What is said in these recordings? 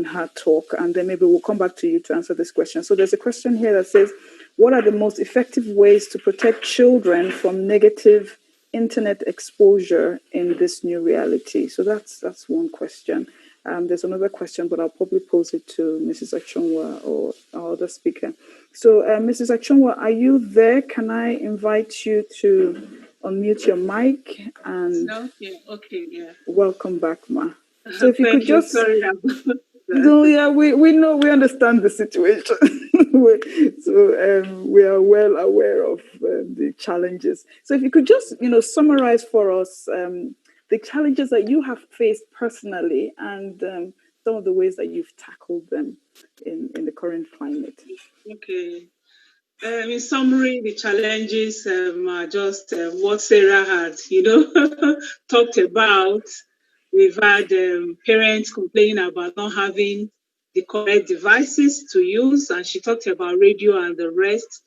on her talk, and then maybe we'll come back to you to answer this question. So there's a question here that says, what are the most effective ways to protect children from negative internet exposure in this new reality? So that's one question. There's another question, but I'll probably pose it to Mrs. Achonwa or our other speaker. So, Mrs. Achonwa, are you there? Can I invite you to unmute your mic? And okay, yeah. Welcome back, Ma. So if you could just... Sorry. No, yeah, we know, we understand the situation. We are well aware of the challenges. So if you could just, summarize for us the challenges that you have faced personally and some of the ways that you've tackled them in the current climate. Okay. In summary, the challenges are just what Sarah had, talked about. We've had parents complaining about not having the correct devices to use, and she talked about radio and the rest.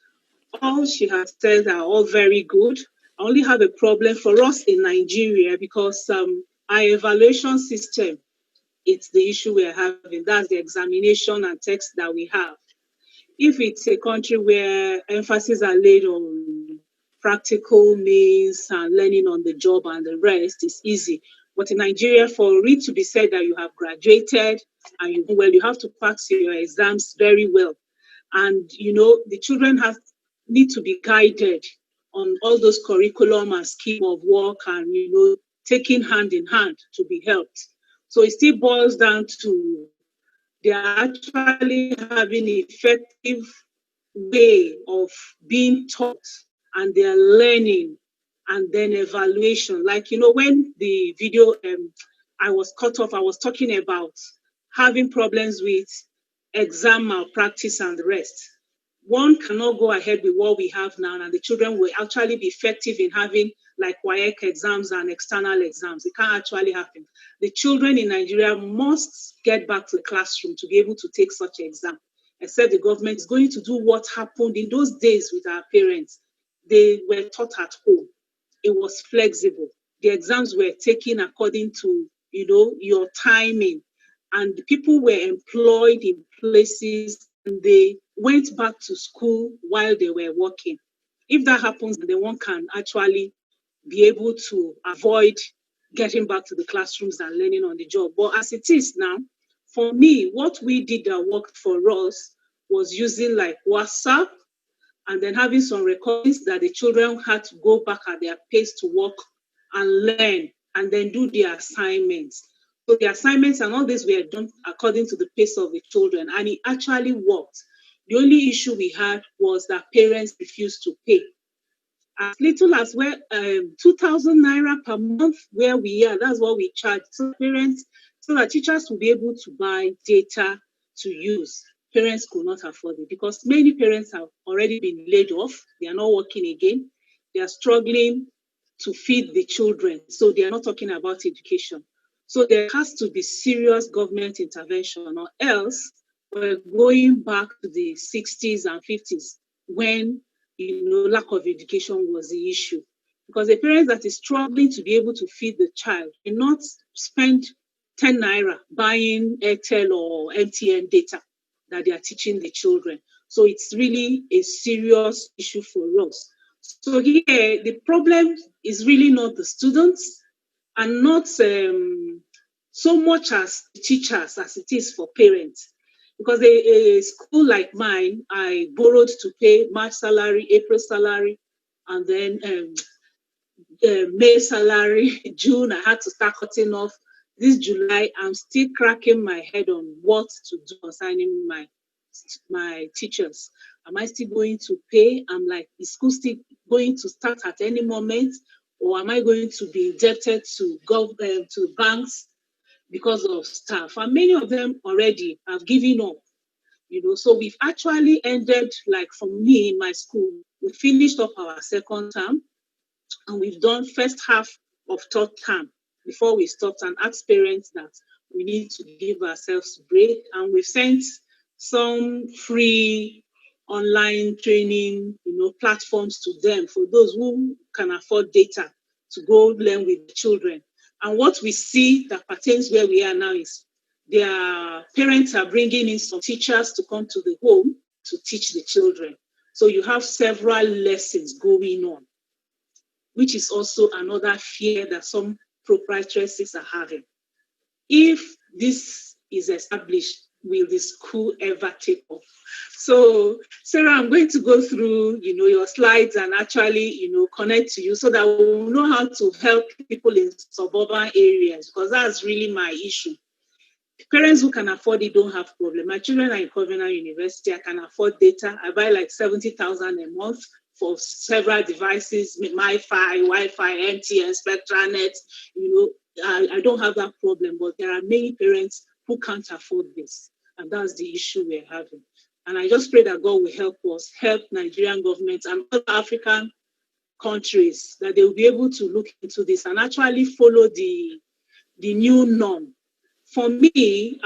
All she has said are all very good. I only have a problem for us in Nigeria because our evaluation system, it's the issue we're having. That's the examination and text that we have. If it's a country where emphasis are laid on practical means and learning on the job and the rest, it's easy. But in Nigeria, for it to be said that you have graduated and you have to pass your exams very well. And, the children need to be guided on all those curriculum and scheme of work and, taking hand in hand to be helped. So it still boils down to they are actually having an effective way of being taught and they are learning and then evaluation. Like, when the video I was cut off, I was talking about having problems with exam malpractice and the rest. One cannot go ahead with what we have now, and the children will actually be effective in having like WAEC exams and external exams. It can't actually happen. The children in Nigeria must get back to the classroom to be able to take such exam, except the government is going to do what happened in those days with our parents. They were taught at home. It was flexible. The exams were taken according to, your timing, and people were employed in places and they went back to school while they were working. If that happens, then one can actually be able to avoid getting back to the classrooms and learning on the job. But as it is now, for me, what we did that worked for us was using like WhatsApp and then having some recordings that the children had to go back at their pace to work and learn and then do their assignments. So the assignments and all this were done according to the pace of the children, and it actually worked. The only issue we had was that parents refused to pay. As little as 2,000 naira per month where we are, that's what we charge. So parents, so that teachers will be able to buy data to use. Parents could not afford it because many parents have already been laid off. They are not working again. They are struggling to feed the children. So they are not talking about education. So there has to be serious government intervention, or else we're going back to the 60s and 50s when, lack of education was the issue. Because a parent that is struggling to be able to feed the child will not spend 10 naira buying Airtel or MTN data that they are teaching the children. So it's really a serious issue for us. So here, the problem is really not the students and not so much as teachers as it is for parents. Because a school like mine, I borrowed to pay March salary, April salary, and then May salary, June, I had to start cutting off. This July, I'm still cracking my head on what to do concerning my teachers. Am I still going to pay? I'm like, is school still going to start at any moment? Or am I going to be indebted to banks because of staff? And many of them already have given up. So we've actually ended, like for me in my school, we finished up our second term and we've done first half of third term before we stopped and asked parents that we need to give ourselves a break. And we've sent some free online training, platforms to them for those who can afford data to go learn with the children. And what we see that pertains where we are now is their parents are bringing in some teachers to come to the home to teach the children. So you have several lessons going on, which is also another fear that some proprietaresses are having. If this is established, will the school ever take off? So, Sarah, I'm going to go through, your slides and actually, connect to you so that we'll know how to help people in suburban areas, because that's really my issue. Parents who can afford it don't have problem. My children are in Covenant University. I can afford data. I buy like 70,000 a month for several devices, MiFi, Wi-Fi, MTN, SpectraNet. I don't have that problem, but there are many parents who can't afford this. And that's the issue we're having. And I just pray that God will help us, help Nigerian government and other African countries, that they will be able to look into this and actually follow the new norm. For me,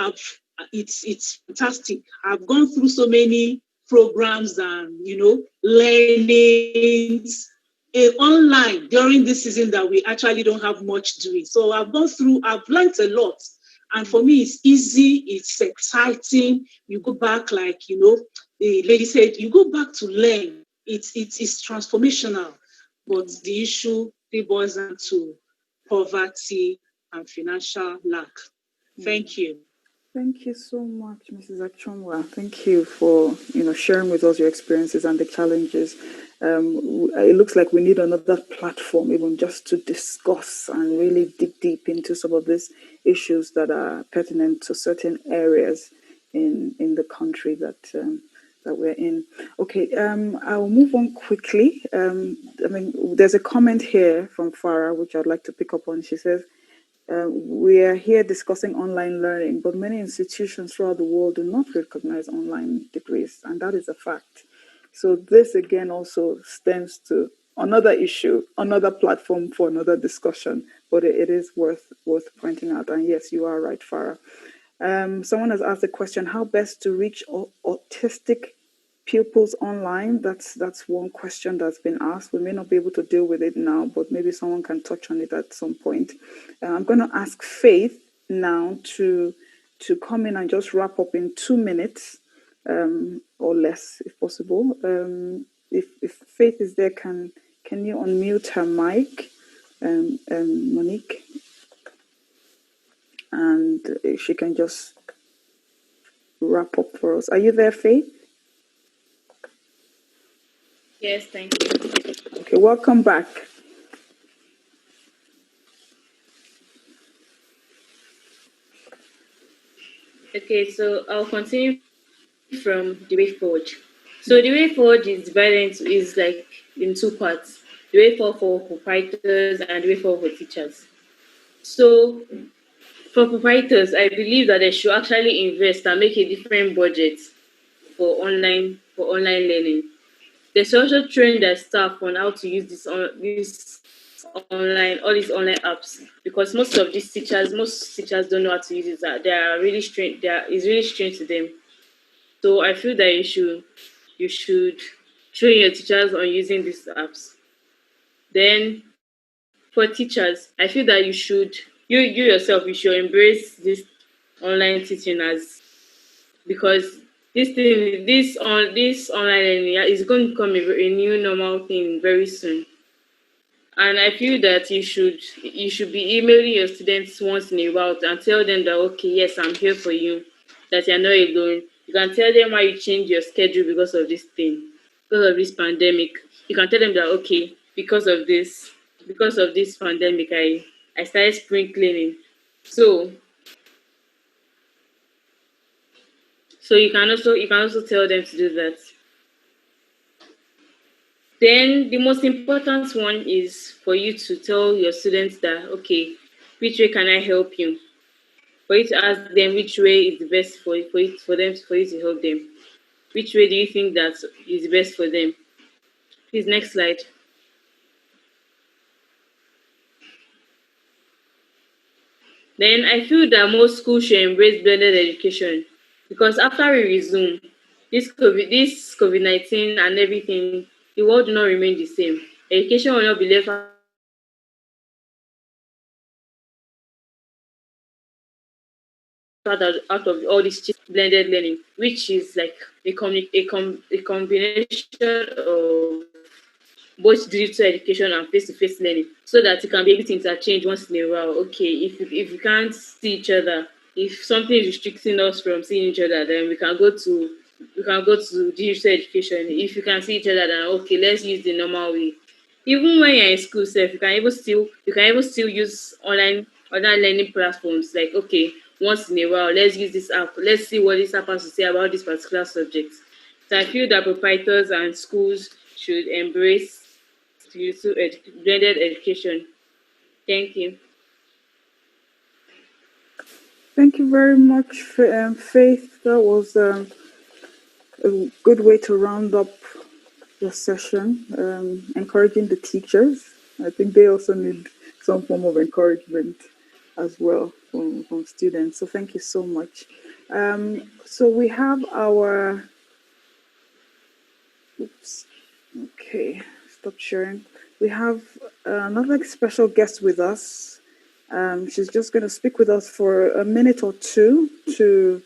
it's fantastic. I've gone through so many programs and learnings online during this season that we actually don't have much doing. So I've learned a lot. And for me, it's easy, it's exciting. You go back, like, the lady said, you go back to learn. It's transformational. But the issue boils down to poverty and financial lack. Thank you. Thank you so much, Mrs. Achonwa. Thank you for sharing with us your experiences and the challenges. It looks like we need another platform, even just to discuss and really dig deep into some of these issues that are pertinent to certain areas in the country that we're in. Okay, I'll move on quickly. There's a comment here from Farah, which I'd like to pick up on. She says, we are here discussing online learning, but many institutions throughout the world do not recognize online degrees, and that is a fact. So this again also stems to another issue, another platform for another discussion, but it is worth pointing out. And yes, you are right, Farah. Someone has asked the question, how best to reach autistic pupils online? That's one question that's been asked. We may not be able to deal with it now, but maybe someone can touch on it at some point. I'm going to ask Faith now to come in and just wrap up in 2 minutes or less, if possible. If Faith is there, can you unmute her mic, Monique? And if she can just wrap up for us. Are you there, Faith? Yes, thank you. Okay, welcome back. Okay, so I'll continue from the way forward. So the way forward is divided in two parts: the way forward for proprietors and the way forward for teachers. So for proprietors, I believe that they should actually invest and make a different budget for online learning. They should also train their staff on how to use these online apps, because most teachers don't know how to use it. That they are really strange. It's really strange to them. So I feel that you should train your teachers on using these apps. Then for teachers, I feel that you yourself you should embrace this online teaching, as because this online learning is going to become a new normal thing very soon. And I feel that you should be emailing your students once in a while and tell them that, okay, yes, I'm here for you, that you're not alone. You can tell them why you change your schedule because of this thing, because of this pandemic. You can tell them that, okay, because of this pandemic, I started spring cleaning. So you can also tell them to do that. Then the most important one is for you to tell your students that, okay, which way can I help you? For you to ask them which way is the best for you to help them. Which way do you think that is best for them? Please, next slide. Then I feel that most schools should embrace blended education, because after we resume this COVID-19 and everything, the world will not remain the same. Education will not be left out of all this blended learning, which is like a combination of both digital education and face-to-face learning, so that you can be able to interchange once in a while. Okay, if you can't see each other, if something is restricting us from seeing each other, then we can go to digital education. If you can see each other, then okay, let's use the normal way. Even when you're in school, self, you can even still use online learning platforms. Like, okay, once in a while, let's use this app. Let's see what this app has to say about this particular subject. So I feel that proprietors and schools should embrace blended education. Thank you. Thank you very much, Faith. That was a good way to round up the session, encouraging the teachers. I think they also need some form of encouragement as well from students. So thank you so much. So we have our, oops, okay, stop sharing. We have another special guest with us. She's just going to speak with us for a minute or two to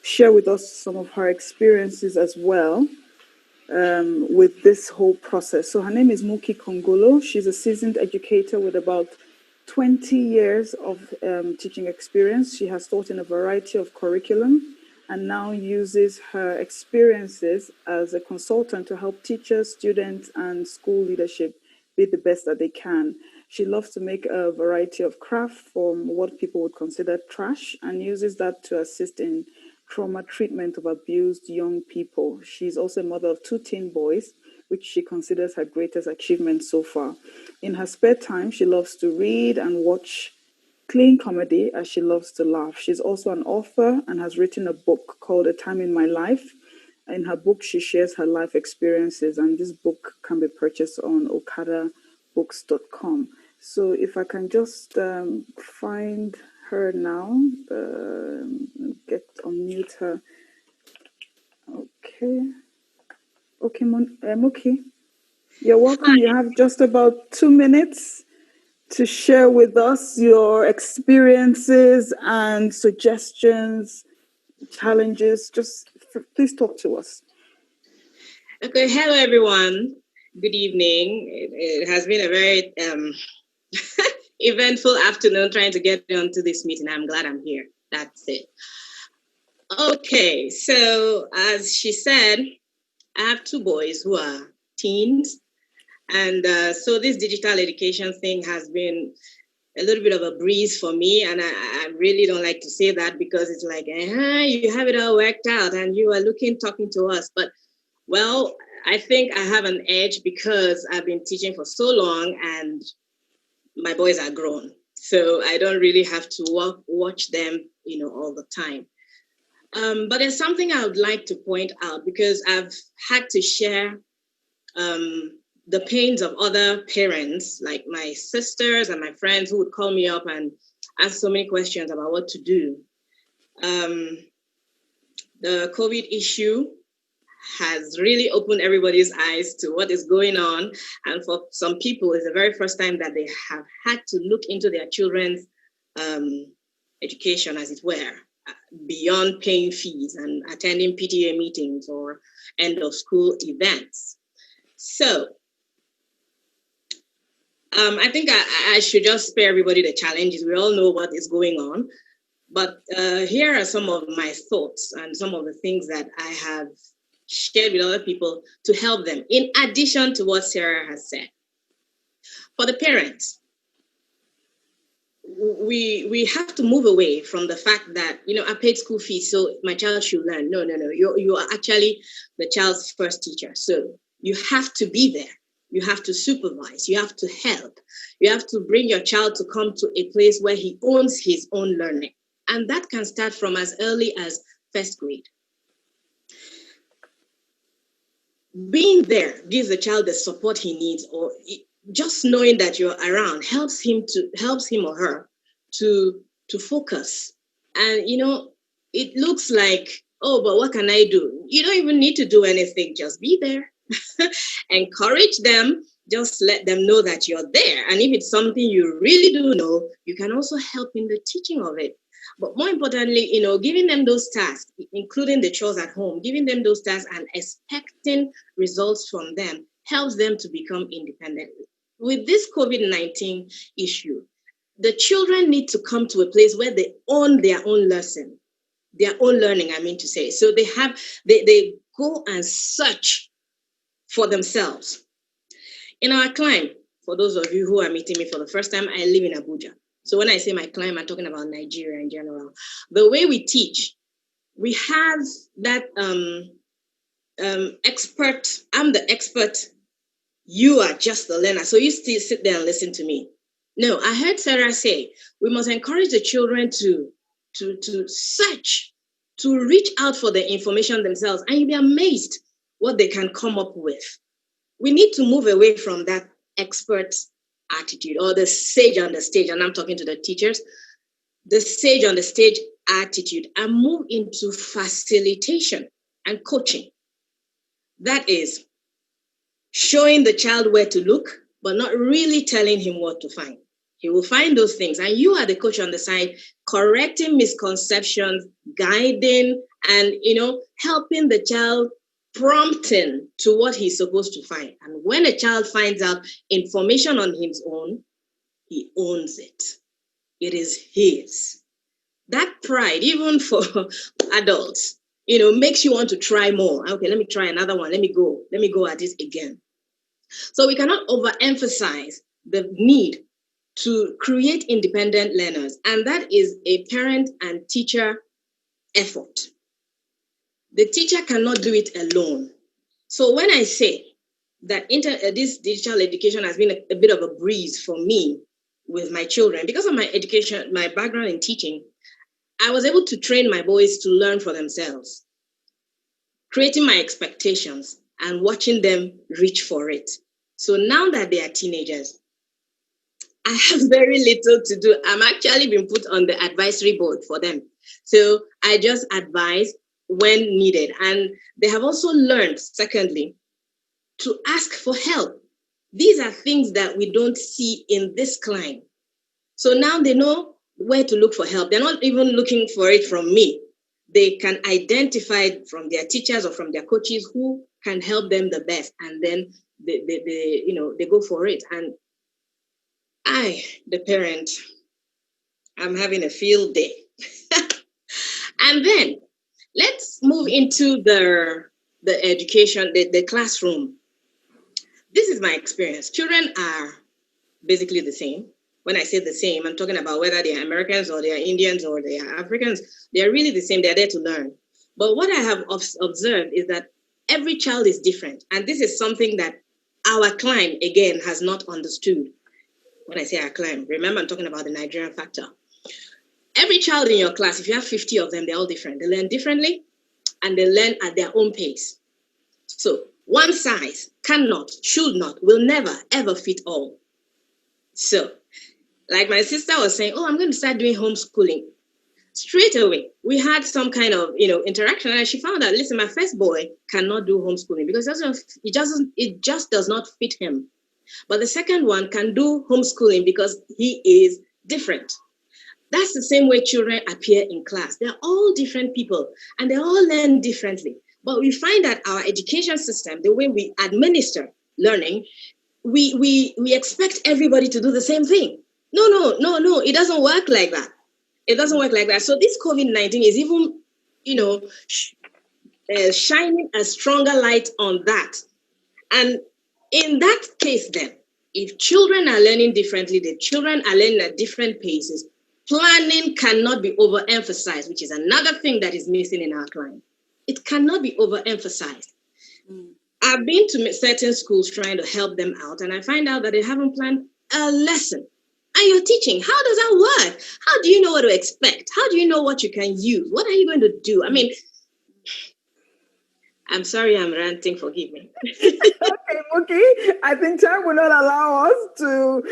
share with us some of her experiences as well with this whole process. So her name is Muki Kongolo. She's a seasoned educator with about 20 years of teaching experience. She has taught in a variety of curriculum and now uses her experiences as a consultant to help teachers, students, and school leadership be the best that they can. She loves to make a variety of craft from what people would consider trash and uses that to assist in trauma treatment of abused young people. She's also a mother of 2 teen boys, which she considers her greatest achievement so far. In her spare time, she loves to read and watch clean comedy as she loves to laugh. She's also an author and has written a book called A Time in My Life. In her book, she shares her life experiences, and this book can be purchased on okadabooks.com. So if I can just find her now, unmute her. Okay. Okay, Muki, you're welcome. You have just about 2 minutes to share with us your experiences and suggestions, challenges. Just please talk to us. Okay, hello everyone. Good evening. It has been a very eventful afternoon trying to get onto this meeting. I'm glad I'm here. That's it. Okay, so as she said, I have 2 boys who are teens. And so this digital education thing has been a little bit of a breeze for me. And I really don't like to say that because it's like, you have it all worked out and you are talking to us. But, well, I think I have an edge because I've been teaching for so long and my boys are grown. So I don't really have to watch them, all the time. But there's something I would like to point out because I've had to share the pains of other parents, like my sisters and my friends who would call me up and ask so many questions about what to do. The COVID issue has really opened everybody's eyes to what is going on. And for some people, it's the very first time that they have had to look into their children's education, as it were, beyond paying fees and attending PTA meetings or end of school events. So I think I should just spare everybody the challenges. We all know what is going on. But here are some of my thoughts and some of the things that I have shared with other people to help them, in addition to what Sarah has said. For the parents, we have to move away from the fact that, I paid school fees, so my child should learn. No. You are actually the child's first teacher. So you have to be there. You have to supervise. You have to help. You have to bring your child to come to a place where he owns his own learning. And that can start from as early as first grade. Being there gives the child the support he needs, or just knowing that you're around helps him or her to focus. And, it looks like, oh, but what can I do? You don't even need to do anything. Just be there. Encourage them. Just let them know that you're there. And if it's something you really do know, you can also help in the teaching of it. But more importantly, giving them those tasks, including the chores at home, giving them those tasks and expecting results from them helps them to become independent. With this COVID-19 issue, the children need to come to a place where they own their own lesson, their own learning, I mean to say. So they go and search for themselves. In our climb, for those of you who are meeting me for the first time, I live in Abuja. So when I say my climb, I'm talking about Nigeria in general. The way we teach, we have that expert, I'm the expert, you are just the learner. So you still sit there and listen to me. No, I heard Sarah say, we must encourage the children to search, to reach out for the information themselves, and you'll be amazed what they can come up with. We need to move away from that expert attitude or the sage on the stage, and I'm talking to the teachers, the sage on the stage attitude, and move into facilitation and coaching. That is showing the child where to look, but not really telling him what to find. He will find those things, and you are the coach on the side, correcting misconceptions, guiding, and helping the child, prompting to what he's supposed to find. And when a child finds out information on his own, he owns it. It is his. That pride, even for adults, makes you want to try more. Okay, let me try another one. Let me go at it again. So we cannot overemphasize the need to create independent learners, and that is a parent and teacher effort. The teacher cannot do it alone. So when I say that this digital education has been a bit of a breeze for me with my children, because of my education, my background in teaching, I was able to train my boys to learn for themselves, creating my expectations and watching them reach for it. So now that they are teenagers, I have very little to do. I'm actually been put on the advisory board for them. So I just advise when needed. And they have also learned, secondly, to ask for help. These are things that we don't see in this climb. So now they know where to look for help. They're not even looking for it from me. They can identify from their teachers or from their coaches who can help them the best. And then they go for it. And I, the parent, I'm having a field day. And then let's move into the education, the classroom. This is my experience. Children are basically the same. When I say the same, I'm talking about whether they are Americans or they are Indians or they are Africans. They are really the same. They're there to learn. But what I have observed is that every child is different. And this is something that our climb, again, has not understood. When I say our climb, remember I'm talking about the Nigerian factor. Every child in your class, if you have 50 of them, they're all different. They learn differently and they learn at their own pace. So one size cannot, should not, will never, ever fit all. So, like my sister was saying, I'm going to start doing homeschooling. Straight away, we had some kind of, interaction, and she found out, listen, my first boy cannot do homeschooling because it just does not fit him. But the second one can do homeschooling because he is different. That's the same way children appear in class. They're all different people and they all learn differently. But we find that our education system, the way we administer learning, we expect everybody to do the same thing. No, it doesn't work like that. It doesn't work like that. So this COVID-19 is even, shining a stronger light on that. And in that case, then, if children are learning differently, the children are learning at different paces, planning cannot be overemphasized, which is another thing that is missing in our climate. It cannot be overemphasized. I've been to certain schools trying to help them out, and I find out that they haven't planned a lesson. And you're teaching. How does that work? How do you know what to expect? How do you know what you can use? What are you going to do? I mean, I'm sorry I'm ranting, forgive me. Okay, Mookie, I think time will not allow us to...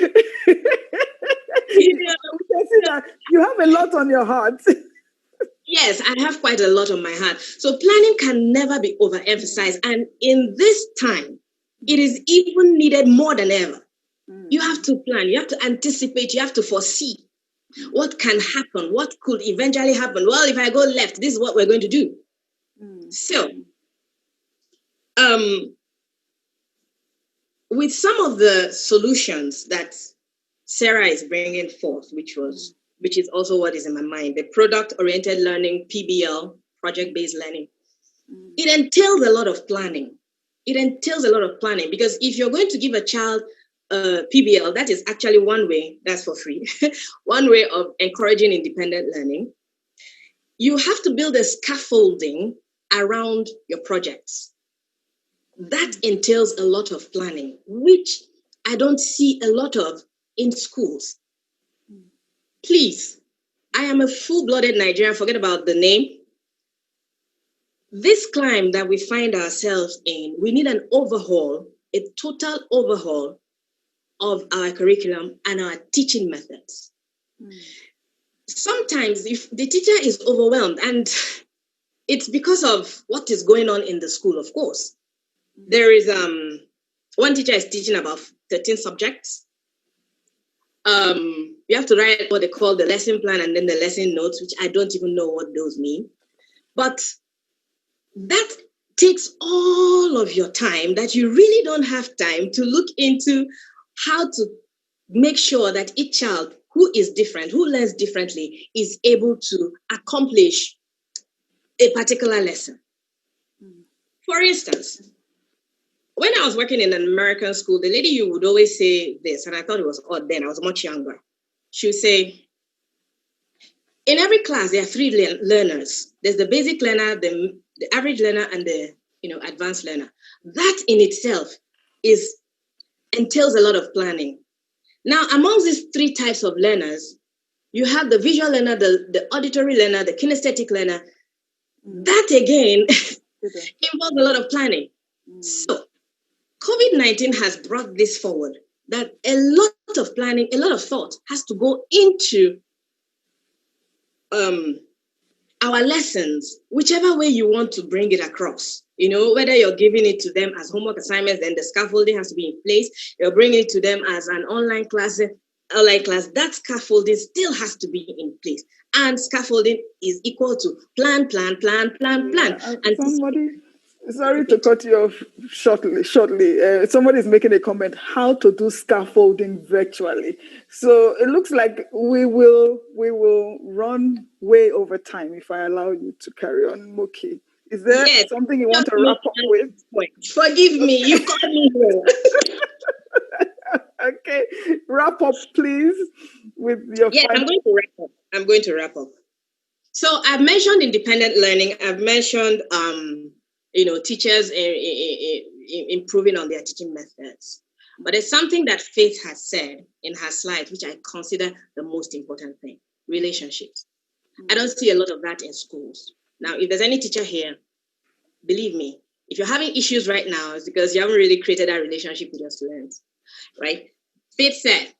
You have a lot on your heart. Yes, I have quite a lot on my heart. So planning can never be overemphasized. And in this time, it is even needed more than ever. You have to plan, you have to anticipate, you have to foresee What can happen? What could eventually happen? Well, if I go left, this is what we're going to do. So, with some of the solutions that Sarah is bringing forth, which is also what is in my mind, the product-oriented learning, PBL, project-based learning, it entails a lot of planning. Because if you're going to give a child PBL, that is actually one way, that's for free, one way of encouraging independent learning. You have to build a scaffolding around your projects. That entails a lot of planning, which I don't see a lot of in schools. Please, I am a full-blooded Nigerian, forget about the name. This climb that we find ourselves in, we need an overhaul, a total overhaul of our curriculum and our teaching methods. Sometimes if the teacher is overwhelmed, and it's because of what is going on in the school, of course. There is one teacher is teaching about 13 subjects. You have to write what they call the lesson plan and then the lesson notes, which I don't even know what those mean. But that takes all of your time that you really don't have time to look into how to make sure that each child who is different, who learns differently, is able to accomplish a particular lesson. For instance, when I was working in an American school, the lady you would always say this, and I thought it was odd then, I was much younger. She would say, in every class, there are 3 learners. There's the basic learner, the average learner, and the advanced learner. That in itself entails a lot of planning. Now, amongst these 3 types of learners, you have the visual learner, the auditory learner, the kinesthetic learner. That again involves a lot of planning. So, COVID-19 has brought this forward, that a lot of planning, a lot of thought has to go into our lessons, whichever way you want to bring it across. Whether you're giving it to them as homework assignments, then the scaffolding has to be in place. You're bringing it to them as an online class, that scaffolding still has to be in place. And scaffolding is equal to plan. And sorry to cut you off shortly. Somebody's making a comment, how to do scaffolding virtually. So it looks like we will run way over time if I allow you to carry on, Moki. Is there something you want to wrap up with? Forgive me, you called me here. Okay, wrap up, please, with your final. I'm going to wrap up. So I've mentioned independent learning. I've mentioned teachers improving on their teaching methods. But there's something that Faith has said in her slides, which I consider the most important thing: relationships. I don't see a lot of that in schools. Now, if there's any teacher here, believe me, if you're having issues right now, it's because you haven't really created that relationship with your students, right? Faith said,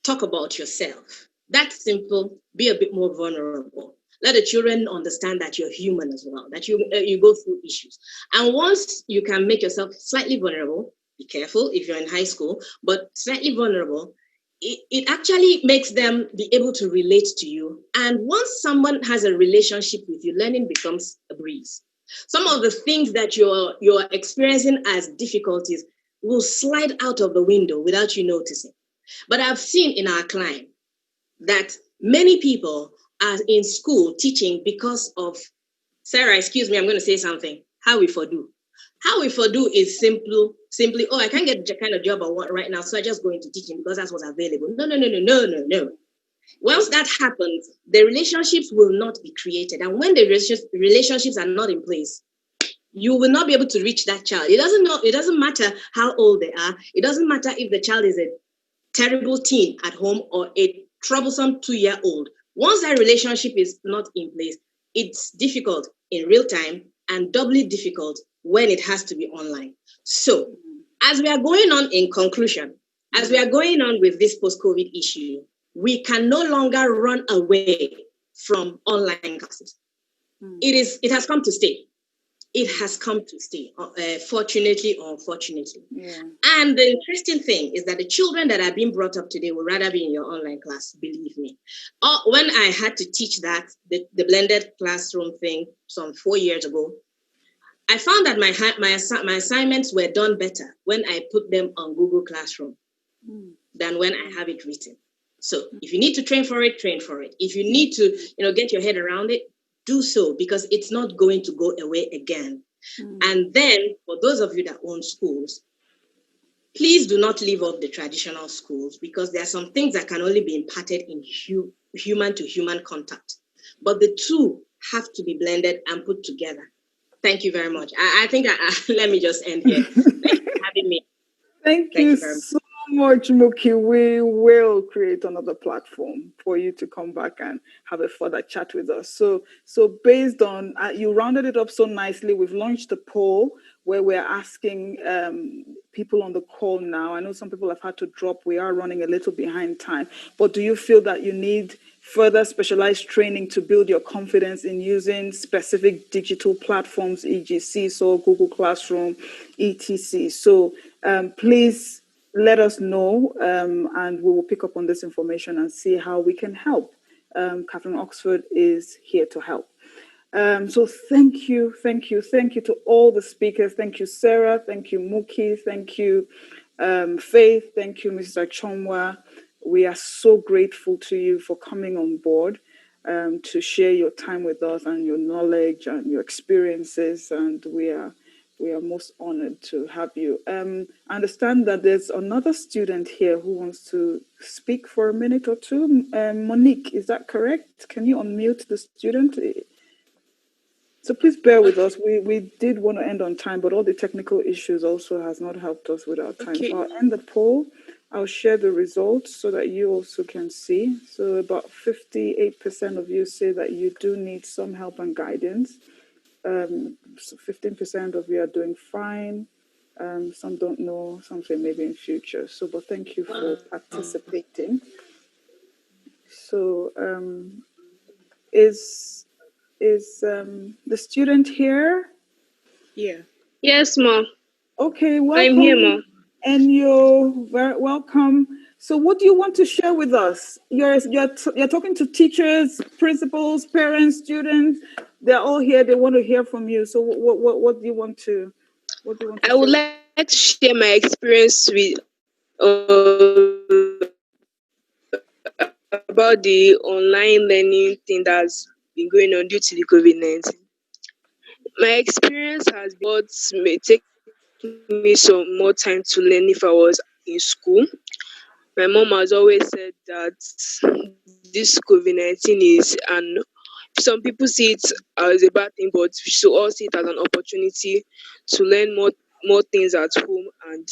talk about yourself. That's simple. Be a bit more vulnerable. Let the children understand that you're human as well, that you go through issues. And once you can make yourself slightly vulnerable, be careful if you're in high school, but slightly vulnerable, it actually makes them be able to relate to you. And once someone has a relationship with you, learning becomes a breeze. Some of the things that you're experiencing as difficulties will slide out of the window without you noticing. But I've seen in our climb that many people are in school teaching because of, Sarah, excuse me, I'm going to say something, how we for do. How we for do is simply, I can't get the kind of job I want right now, so I just go into teaching because that's what's available. No. Once that happens, the relationships will not be created. And when the relationships are not in place, you will not be able to reach that child. It doesn't matter how old they are. It doesn't matter if the child is a terrible teen at home or a troublesome 2-year-old. Once that relationship is not in place, it's difficult in real time and doubly difficult when it has to be online. So, as we are going on in conclusion, as we are going on with this post-COVID issue, we can no longer run away from online classes. It has come to stay. it has come to stay, fortunately or unfortunately. Yeah. And the interesting thing is that the children that are being brought up today would rather be in your online class, believe me. When I had to teach that, the blended classroom thing some 4 years ago, I found that my assignments were done better when I put them on Google Classroom than when I have it written. So if you need to train for it, train for it. If you need to, get your head around it, do so, because it's not going to go away again. And then for those of you that own schools, please do not leave off the traditional schools, because there are some things that can only be imparted in human to human contact. But the two have to be blended and put together. Thank you very much. I think let me just end here. Thank you for having me. Thank you so much, Muki. We will create another platform for you to come back and have a further chat with us. So based on, you rounded it up so nicely. We've launched a poll where we're asking people on the call now. I know some people have had to drop. We are running a little behind time. But do you feel that you need further specialized training to build your confidence in using specific digital platforms, e.g. so Google Classroom, etc.? So please let us know, and we will pick up on this information and see how we can help. Catherine Oxford is here to help. So thank you to all the speakers. Thank you, Sarah. Thank you, Muki. Thank you, Faith. Thank you, Mr. Chomwa. We are so grateful to you for coming on board to share your time with us and your knowledge and your experiences. And we are most honored to have you. I understand that there's another student here who wants to speak for a minute or two. Monique, is that correct? Can you unmute the student? So please bear with us. We did want to end on time, but all the technical issues also has not helped us with our time. Okay. So I'll end the poll. I'll share the results so that you also can see. So about 58% of you say that you do need some help and guidance. So 15% of you are doing fine. Some don't know, some say maybe in future. So, but thank you for participating. So, is the student here? Yeah. Yes, Mom. Okay, welcome. I'm here, Mom. And you're very welcome. So what do you want to share with us? You're talking to teachers, principals, parents, students. They're all here. They want to hear from you. So what do you want to I would like to share my experience with about the online learning thing that's been going on due to the COVID-19. My experience has been what may take me some more time to learn if I was in school. My mom has always said that this COVID-19 is some people see it as a bad thing, but we should all see it as an opportunity to learn more things at home and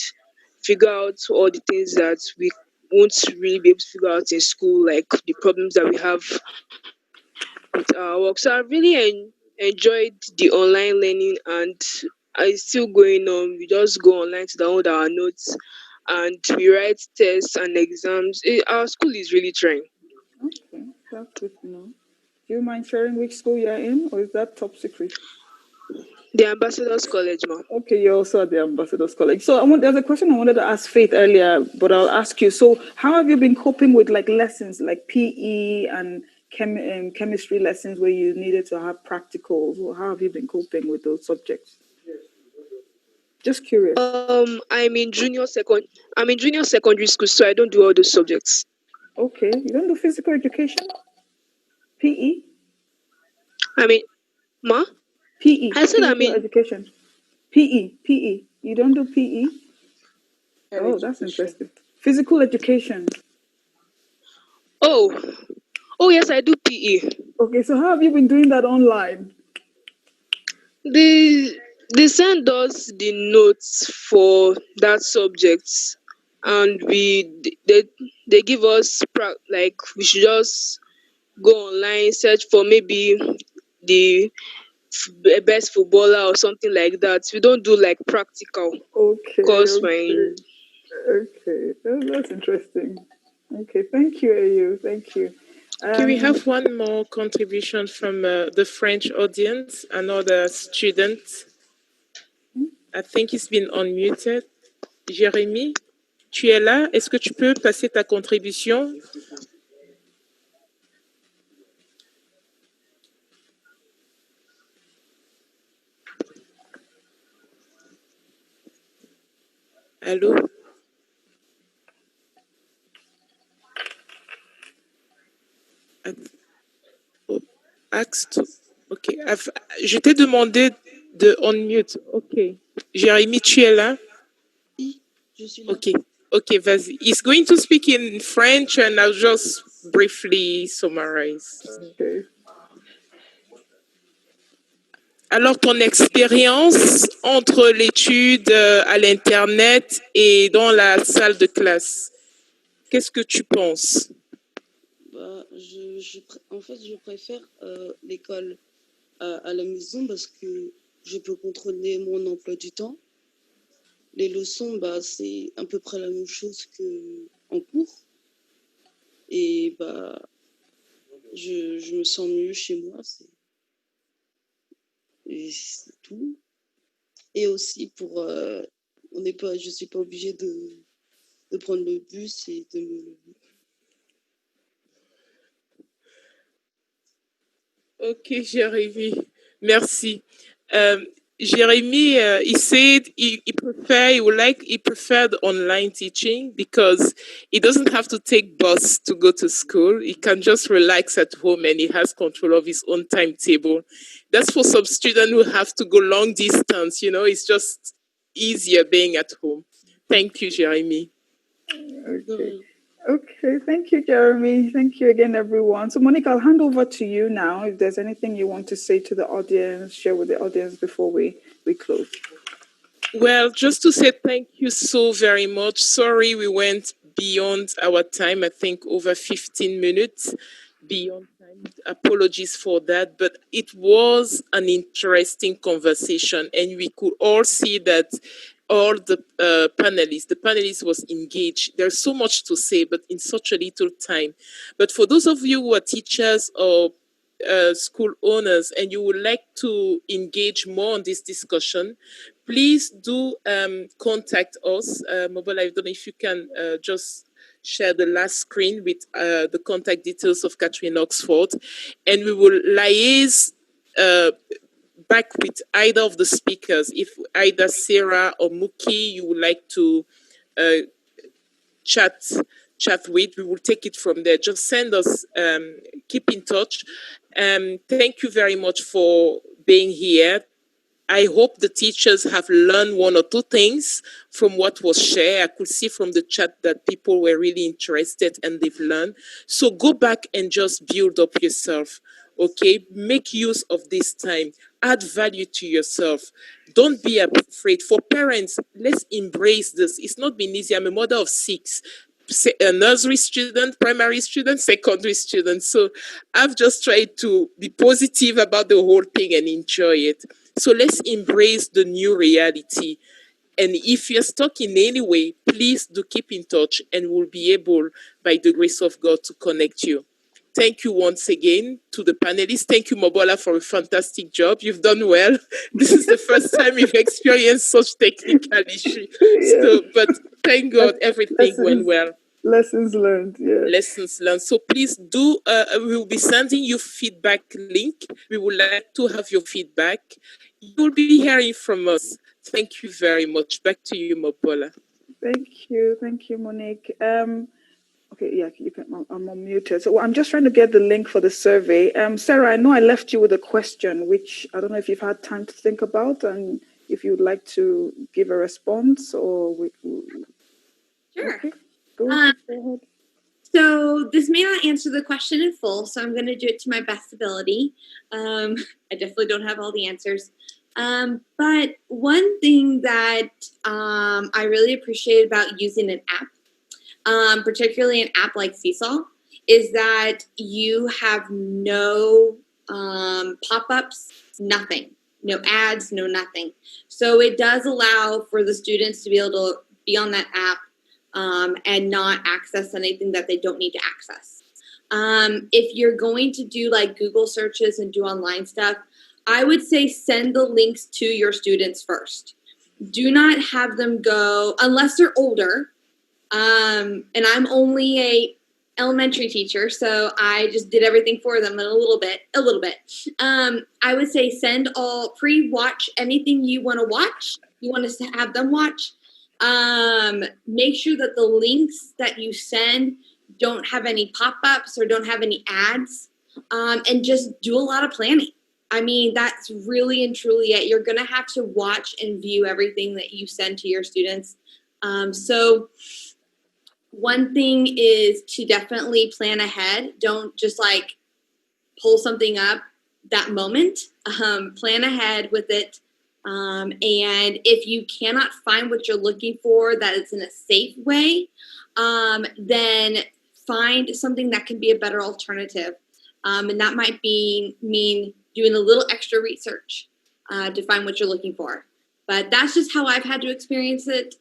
figure out all the things that we won't really be able to figure out in school, like the problems that we have with our work. So I really enjoyed the online learning, and it's still going on. We just go online to download our notes and we write tests and exams. Our school is really trying. Okay, that's good to know. Do you mind sharing which school you're in, or is that top secret? The Ambassadors College, ma'am. Okay, you're also at the Ambassadors College. So there's a question I wanted to ask Faith earlier, but I'll ask you. So how have you been coping with like lessons like PE and chemistry lessons where you needed to have practicals? How have you been coping with those subjects? Just curious. I'm in junior secondary school, so I don't do all those subjects. Okay, you don't do physical education? PE? Ma? PE. I said physical education. PE. You don't do PE? Oh, that's interesting. Physical education. Oh yes, I do PE. Okay, so how have you been doing that online? They send us the notes for that subject, and they give us like we should just go online, search for maybe the best footballer or something like that. We don't do like practical. Okay. That's interesting. Okay, thank you, Ayu. Thank you. Okay, we have one more contribution from the French audience, another student. I think he's been unmuted. Jérémy, tu es là? Est-ce que tu peux passer ta contribution? Allô? Axe to... OK. Je t'ai demandé de unmute. OK. Jérémy, tu es là? Oui, je suis là. OK. OK, vas-y. He's going to speak in French and I'll just briefly summarize. Okay. Alors, ton expérience entre l'étude à l'Internet et dans la salle de classe, qu'est-ce que tu penses? Bah, en fait, je préfère l'école à la maison parce que je peux contrôler mon emploi du temps. Les leçons, bah, c'est à peu près la même chose qu'en cours. Et bah, je me sens mieux chez moi. Et c'est tout. Et aussi pour... je suis pas obligée de prendre le bus et de me lever. Ok, Jérémy, merci. Jeremy, he said he preferred online teaching because he doesn't have to take bus to go to school. He can just relax at home and he has control of his own timetable. That's for some students who have to go long distance, it's just easier being at home. Thank you, Jeremy. Okay. Okay, thank you, Jeremy. Thank you again, everyone. So, Monique, I'll hand over to you now. If there's anything you want to say to the audience, share with the audience before we close. Well, just to say thank you so very much. Sorry we went beyond our time, I think over 15 minutes beyond time. Apologies for that, but it was an interesting conversation and we could all see that all the panelists was engaged. There's so much to say, but in such a little time. But for those of you who are teachers or school owners and you would like to engage more on this discussion, please do contact us. Mobile, I don't know if you can just share the last screen with the contact details of Catherine Oxford, and we will liaise back with either of the speakers. If either Sarah or Muki you would like to chat with, we will take it from there. Just send us, keep in touch. Thank you very much for being here. I hope the teachers have learned one or two things from what was shared. I could see from the chat that people were really interested and they've learned. So go back and just build up yourself. Okay, make use of this time. Add value to yourself. Don't be afraid. For parents, let's embrace this. It's not been easy. I'm a mother of 6. A nursery student, primary student, secondary student. So I've just tried to be positive about the whole thing and enjoy it. So let's embrace the new reality. And if you're stuck in any way, please do keep in touch and we'll be able, by the grace of God, to connect you. Thank you once again to the panelists. Thank you, Mobola, for a fantastic job. You've done well. This is the first time you've experienced such technical issue. So, but thank God everything went well. Lessons learned, yeah. Lessons learned. So please do, we will be sending you feedback link. We would like to have your feedback. You will be hearing from us. Thank you very much. Back to you, Mobola. Thank you, Monique. Okay, yeah, you can. I'm unmuted. So I'm just trying to get the link for the survey. Sarah, I know I left you with a question, which I don't know if you've had time to think about, and if you would like to give a response, or Sure. Okay, go ahead. So this may not answer the question in full, so I'm going to do it to my best ability. I definitely don't have all the answers. But one thing that I really appreciate about using an app, particularly an app like Seesaw, is that you have no pop-ups, nothing, no ads, no nothing. So it does allow for the students to be able to be on that app and not access anything that they don't need to access. If you're going to do like Google searches and do online stuff, I would say send the links to your students first. do not have them go, unless they're older. And I'm only a elementary teacher, so I just did everything for them a little bit. I would say pre-watch anything you want to watch. You want to have them watch. Make sure that the links that you send don't have any pop-ups or don't have any ads, and just do a lot of planning. I mean, that's really and truly it. You're going to have to watch and view everything that you send to your students. So one thing is to definitely plan ahead. Don't just like pull something up that moment. Plan ahead with it. And if you cannot find what you're looking for that is in a safe way, then find something that can be a better alternative. And that might mean doing a little extra research to find what you're looking for. But that's just how I've had to experience it.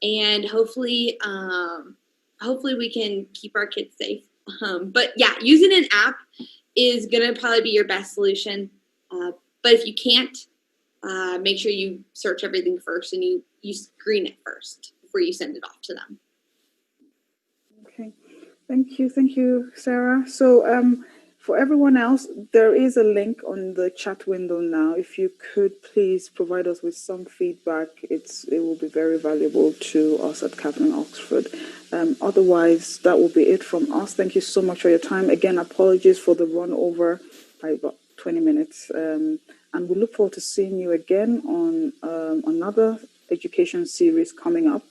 And hopefully we can keep our kids safe. But yeah, using an app is going to probably be your best solution. But if you can't, make sure you search everything first and you screen it first before you send it off to them. Okay, thank you, Sarah. So for everyone else, there is a link on the chat window now. If you could please provide us with some feedback, it will be very valuable to us at Kaplan Oxford. Otherwise, that will be it from us. Thank you so much for your time. Again, apologies for the run over by about 20 minutes. And we look forward to seeing you again on another education series coming up.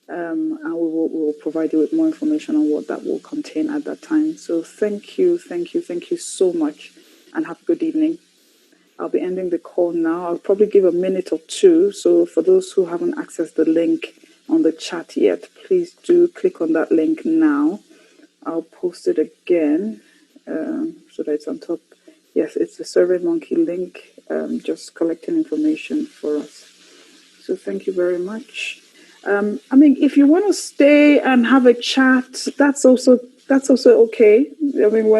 And we will provide you with more information on what that will contain at that time. So thank you so much, and have a good evening. I'll be ending the call now. I'll probably give a minute or two. So for those who haven't accessed the link on the chat yet, please do click on that link now. I'll post it again so that it's on top. Yes, it's the SurveyMonkey link, just collecting information for us. So thank you very much. I mean, if you want to stay and have a chat, that's also okay. I mean,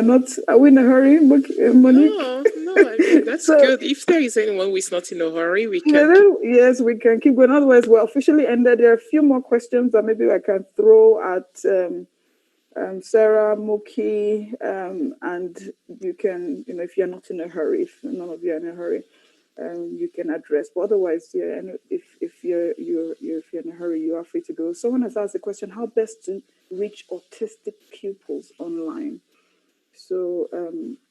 are we in a hurry, Monique? No, I mean, that's good. If there is anyone who is not in a hurry, we can. Yes, we can keep going. Otherwise, we're officially ended. There are a few more questions that maybe I can throw at Sarah, Moki, and you can, if you're not in a hurry, if none of you are in a hurry, you can address. But otherwise, yeah, and if you're in a hurry, you are free to go. Someone has asked the question: how best to reach autistic pupils online? So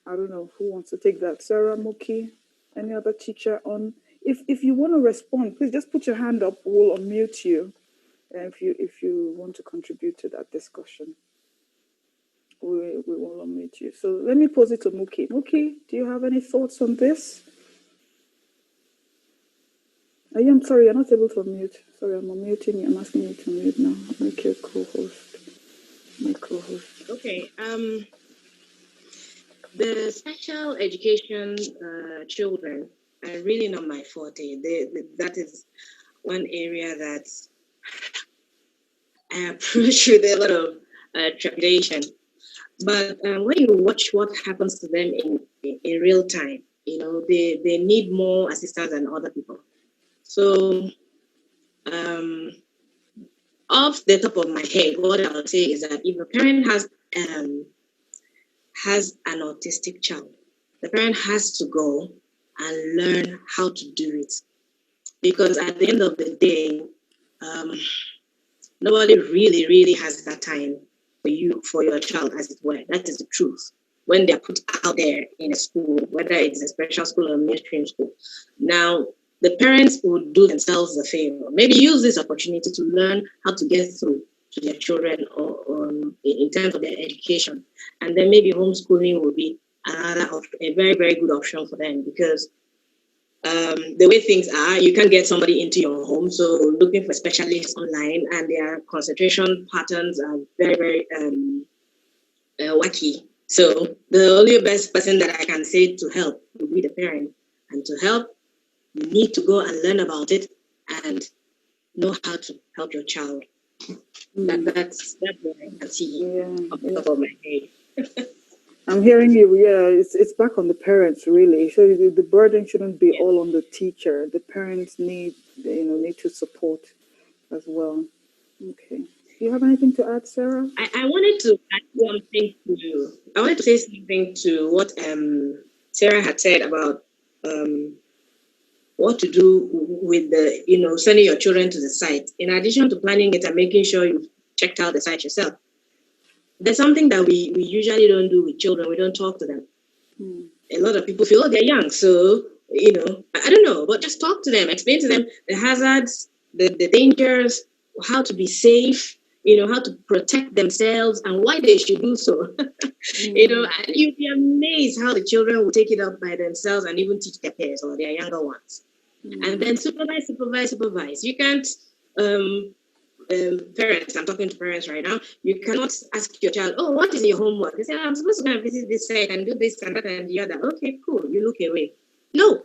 I don't know who wants to take that. Sarah, Moki, any other teacher on? If you want to respond, please just put your hand up. We'll unmute you. If you want to contribute to that discussion, we will unmute you. So let me pose it to Moki. Moki, do you have any thoughts on this? I'm sorry, you're not able to unmute. Sorry, I'm unmuting you. I'm asking you to unmute now. Make your co-host. Okay. The special education children are really not my forte. That is one area that I approach with a lot of trepidation. But when you watch what happens to them in real time, they need more assistance than other people. So, off the top of my head, what I would say is that if a parent has an autistic child, the parent has to go and learn how to do it. Because at the end of the day, nobody really, really has that time for your child, as it were. That is the truth. When they're put out there in a school, whether it's a special school or mainstream school. Now, the parents would do themselves a favor. Maybe use this opportunity to learn how to get through to their children or in terms of their education. And then maybe homeschooling will be a very, very good option for them, because the way things are, you can't get somebody into your home. So looking for specialists online, and their concentration patterns are very, very wacky. So the only best person that I can say to help would be the parent. And to help, you need to go and learn about it and know how to help your child. That's what I can see off the top of my head. I'm hearing you. Yeah, it's back on the parents really. So the burden shouldn't be all on the teacher. The parents need to support as well. Okay. Do you have anything to add, Sarah? I wanted to add something to. I wanted to say something to what Sarah had said about what to do with sending your children to the site. In addition to planning it and making sure you've checked out the site yourself, there's something that we usually don't do with children. We don't talk to them. A lot of people feel, oh, they're young, so I don't know, but just talk to them, explain to them the hazards, the dangers, how to be safe, how to protect themselves and why they should do so. And you'd be amazed how the children will take it up by themselves and even teach their peers or their younger ones. And then supervise. You can't parents, I'm talking to parents right now, you cannot ask your child, oh, what is your homework? They say, I'm supposed to go and visit this site and do this and that and the other. Okay, cool. You look away. No,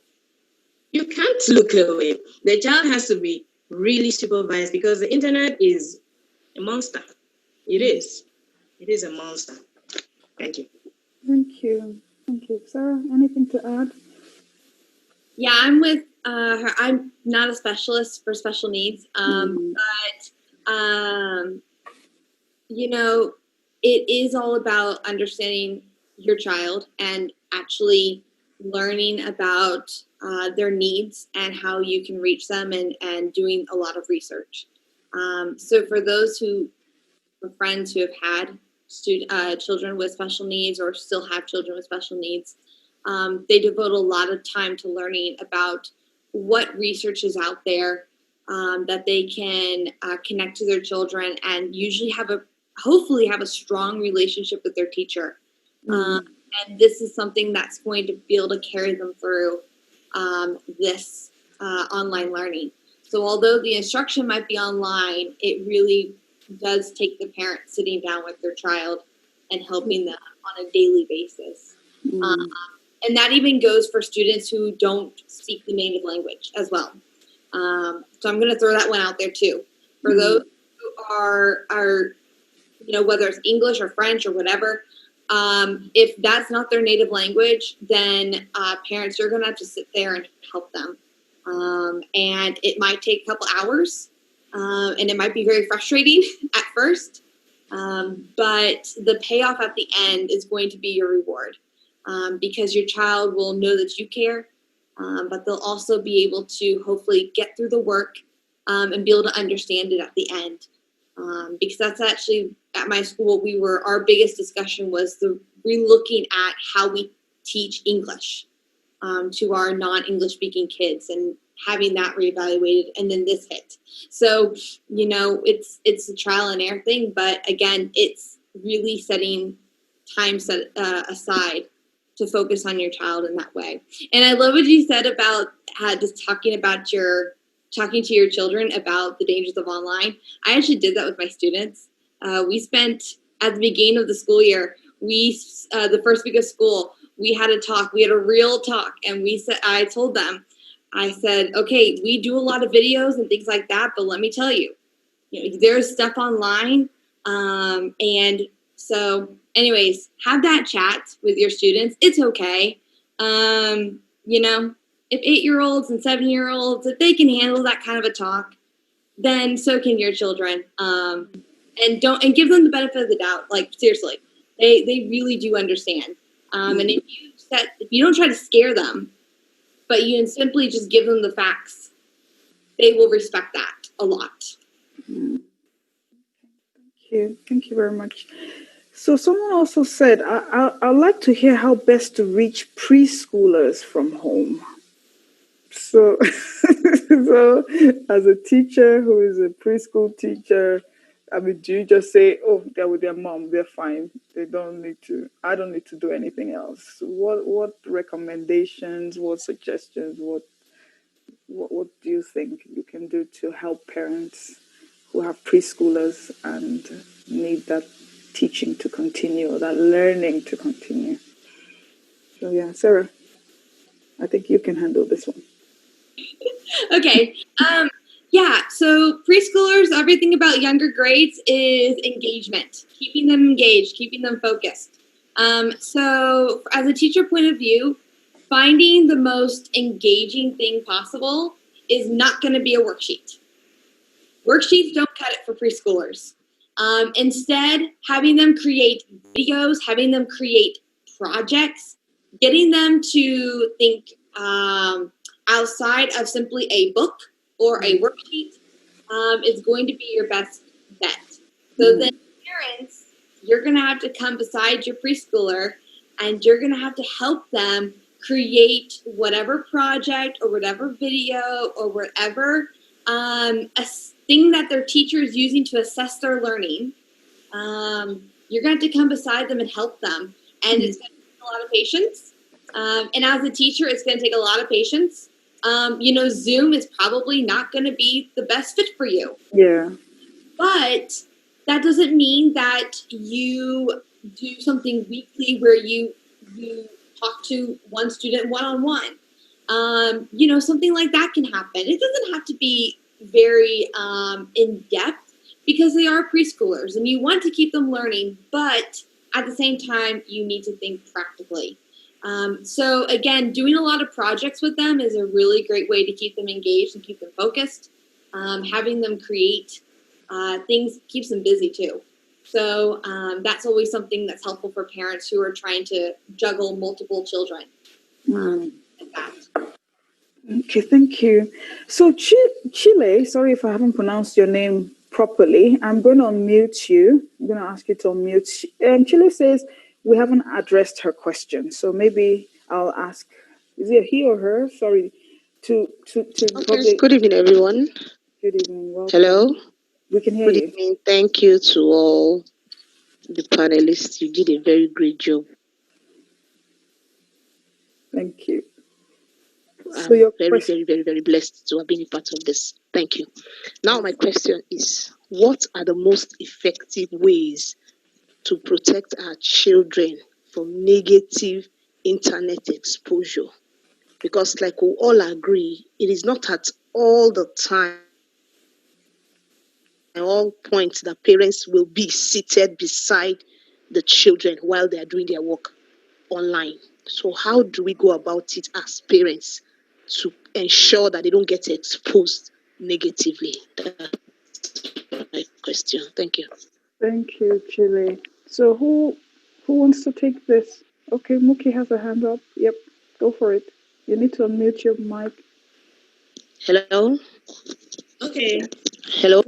you can't look away. The child has to be really supervised because the internet is a monster. It is. It is a monster. Thank you. Thank you. Sarah, anything to add? Yeah, I'm with her. I'm not a specialist for special needs, but it is all about understanding your child and actually learning about their needs and how you can reach them and doing a lot of research. So for those friends who have had children with special needs or still have children with special needs, they devote a lot of time to learning about what research is out there, that they can connect to their children and usually hopefully have a strong relationship with their teacher. And this is something that's going to be able to carry them through this online learning. So although the instruction might be online, it really does take the parent sitting down with their child and helping them on a daily basis. And that even goes for students who don't speak the native language as well. So I'm going to throw that one out there too. For those who are whether it's English or French or whatever, if that's not their native language, then parents are going to have to sit there and help them. And it might take a couple hours, and it might be very frustrating at first, but the payoff at the end is going to be your reward, because your child will know that you care, but they'll also be able to hopefully get through the work and be able to understand it at the end. Because that's actually at my school, our biggest discussion was re-looking at how we teach English to our non-English speaking kids and having that reevaluated, and then this hit. So, it's a trial and error thing, but again, it's really setting time aside to focus on your child in that way. And I love what you said about just talking to your children about the dangers of online. I actually did that with my students. We spent, at the beginning of the school year, the first week of school, we had a talk. We had a real talk, and I told them, I said, okay, we do a lot of videos and things like that, but let me tell you, there's stuff online. And so anyways, have that chat with your students. It's okay. If 8-year-olds and 7-year-olds, if they can handle that kind of a talk, then so can your children. And give them the benefit of the doubt. Like, seriously, they really do understand. And if you don't try to scare them, but you simply just give them the facts, they will respect that a lot. Thank you very much. So someone also said, I'd like to hear how best to reach preschoolers from home. So, so as a teacher who is a preschool teacher, do you just say, oh, they're with their mom, they're fine. I don't need to do anything else. What recommendations, what suggestions, what do you think you can do to help parents who have preschoolers and need that teaching to continue, that learning to continue? So yeah, Sarah, I think you can handle this one. Okay. So preschoolers, everything about younger grades is engagement, keeping them engaged, keeping them focused. So as a teacher point of view, finding the most engaging thing possible is not going to be a worksheet. Worksheets don't cut it for preschoolers. Instead, having them create videos, having them create projects, getting them to think outside of simply a book or a worksheet is going to be your best bet. So then parents, you're going to have to come beside your preschooler and you're going to have to help them create whatever project or whatever video or whatever a thing that their teacher is using to assess their learning. You're going to have to come beside them and help them. And it's going to take a lot of patience. And as a teacher, it's going to take a lot of patience. Zoom is probably not going to be the best fit for you. Yeah. But that doesn't mean that you do something weekly where you talk to one student one-on-one. Something like that can happen. It doesn't have to be very in-depth because they are preschoolers and you want to keep them learning, but at the same time, you need to think practically. So again, doing a lot of projects with them is a really great way to keep them engaged and keep them focused. Having them create things keeps them busy too. So that's always something that's helpful for parents who are trying to juggle multiple children. Like that. Okay, thank you. So Chile, sorry if I haven't pronounced your name properly. I'm going to unmute you. I'm going to ask you to unmute. Chile says we haven't addressed her question, so maybe I'll ask. Is it he or her? Sorry. Okay. Good evening, everyone. Good evening. Welcome. Hello. We can hear Good you. evening. Thank you to all the panelists. You did a very great job. Thank you. So you're very, very, very, very blessed to have been a part of this. Thank you. Now, my question is, what are the most effective ways to protect our children from negative internet exposure? Because like we all agree, it is not at all the time, at all points, that parents will be seated beside the children while they are doing their work online. So how do we go about it as parents to ensure that they don't get exposed negatively? That's my question. Thank you. Thank you, Chile. So who wants to take this? Okay, Muki has a hand up. Yep, go for it. You need to unmute your mic. Hello? Okay. Hello?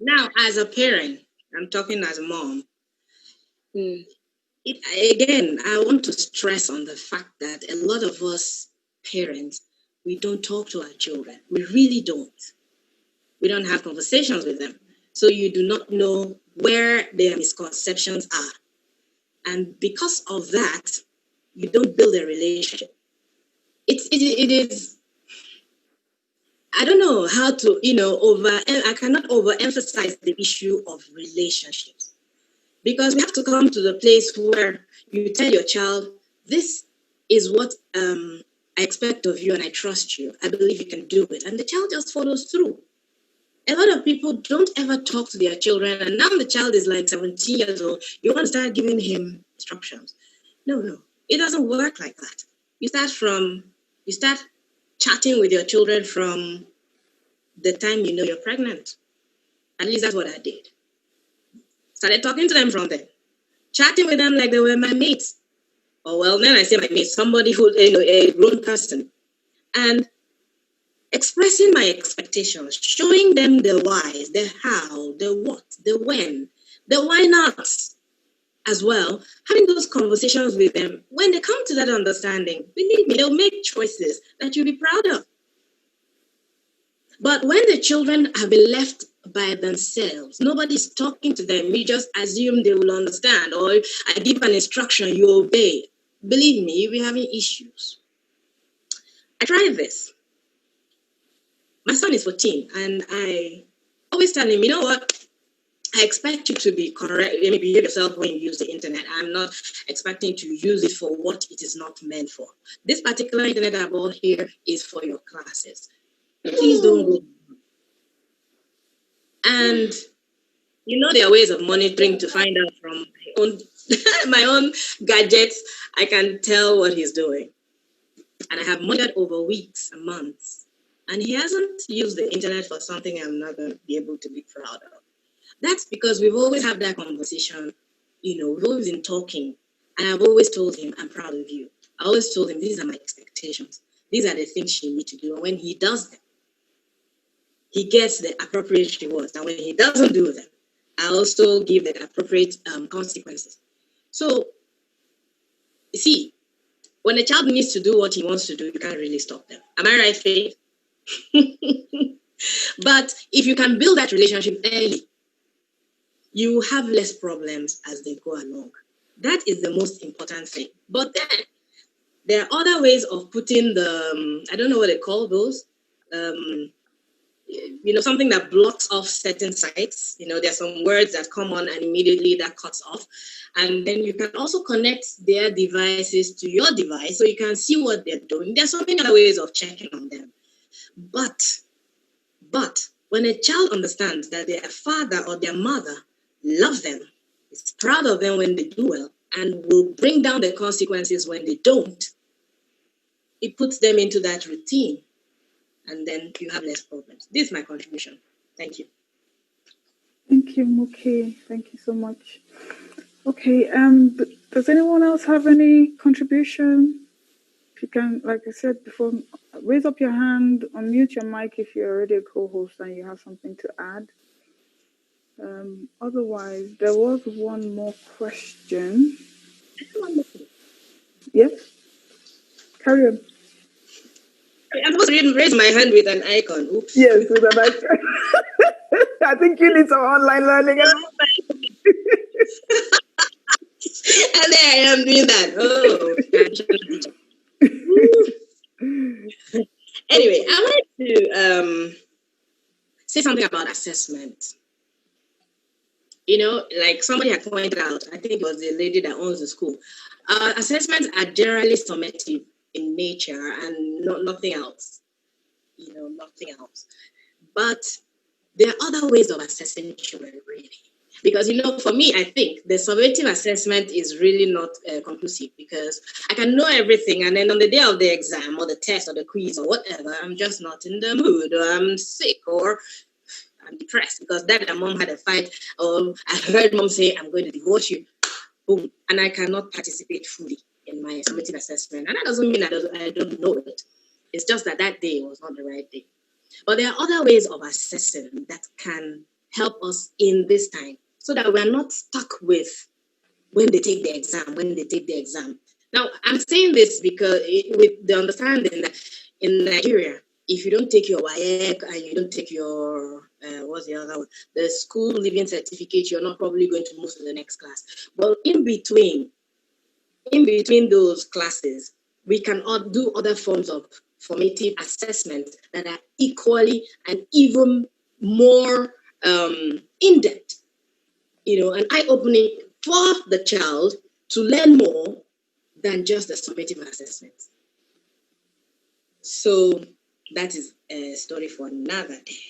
Now, as a parent, I'm talking as a mom. Again, I want to stress on the fact that a lot of us parents, we don't talk to our children. We really don't. We don't have conversations with them. So you do not know where their misconceptions are. And because of that, you don't build a relationship. It is, I don't know how to, I cannot overemphasize the issue of relationships. Because we have to come to the place where you tell your child, this is what I expect of you and I trust you. I believe you can do it. And the child just follows through. A lot of people don't ever talk to their children. And now the child is like 17 years old. You want to start giving him instructions. No. It doesn't work like that. You start chatting with your children from the time you know you're pregnant. At least that's what I did. Started talking to them from then, chatting with them like they were my mates. Or well, then I say my mates, somebody who, a grown person. And expressing my expectations, showing them the whys, the how, the what, the when, the why nots as well. Having those conversations with them, when they come to that understanding, believe me, they'll make choices that you'll be proud of. But when the children have been left by themselves, nobody's talking to them, we just assume they will understand, or I give an instruction, you obey. Believe me, you'll be having issues. I tried this. My son is 14, and I always tell him, you know what? I expect you to be correct, behave yourself when you use the internet. I'm not expecting to use it for what it is not meant for. This particular internet I bought here is for your classes. Please don't go. And there are ways of monitoring to find out from my own my own gadgets. I can tell what he's doing. And I have monitored over weeks and months. And he hasn't used the internet for something I'm not going to be able to be proud of. That's because we've always had that conversation. We've always been talking. And I've always told him, I'm proud of you. I always told him, these are my expectations. These are the things you need to do. And when he does them, he gets the appropriate rewards. And when he doesn't do them, I also give the appropriate consequences. So, you see, when a child needs to do what he wants to do, you can't really stop them. Am I right, Faith? But if you can build that relationship early, you have less problems as they go along. That is the most important thing. But then there are other ways of putting the, I don't know what they call those, something that blocks off certain sites. There are some words that come on and immediately that cuts off. And then you can also connect their devices to your device so you can see what they're doing. There's so many other ways of checking on them. But when a child understands that their father or their mother loves them, is proud of them when they do well, and will bring down the consequences when they don't, it puts them into that routine. And then you have less problems. This is my contribution. Thank you. Thank you, Muki. Thank you so much. Okay, does anyone else have any contribution? If you can, like I said before, raise up your hand, unmute your mic if you're already a co-host and you have something to add. Otherwise, there was one more question. Yes? Carry on. I'm supposed to raise my hand with an icon. Oops. Yes, with an icon. I think you need some online learning. And there I am doing that. Oh. Anyway, I wanted to say something about assessment. Like somebody had pointed out, I think it was the lady that owns the school. Assessments are generally summative in nature and nothing else. Nothing else. But there are other ways of assessing children, really. Because, for me, I think the summative assessment is really not conclusive, because I can know everything, and then on the day of the exam or the test or the quiz or whatever, I'm just not in the mood, or I'm sick, or I'm depressed because dad and mom had a fight, or I heard mom say, I'm going to divorce you. Boom. And I cannot participate fully in my summative assessment. And that doesn't mean I don't know it. It's just that day was not the right day. But there are other ways of assessing that can help us in this time, so that we're not stuck with when they take the exam. Now, I'm saying this because with the understanding that in Nigeria, if you don't take your WAEC and you don't take your, what's the other one? The school living certificate, you're not probably going to move to the next class. But in between those classes, we can do other forms of formative assessments that are equally and even more in-depth, and eye-opening for the child to learn more than just the summative assessment. So that is a story for another day.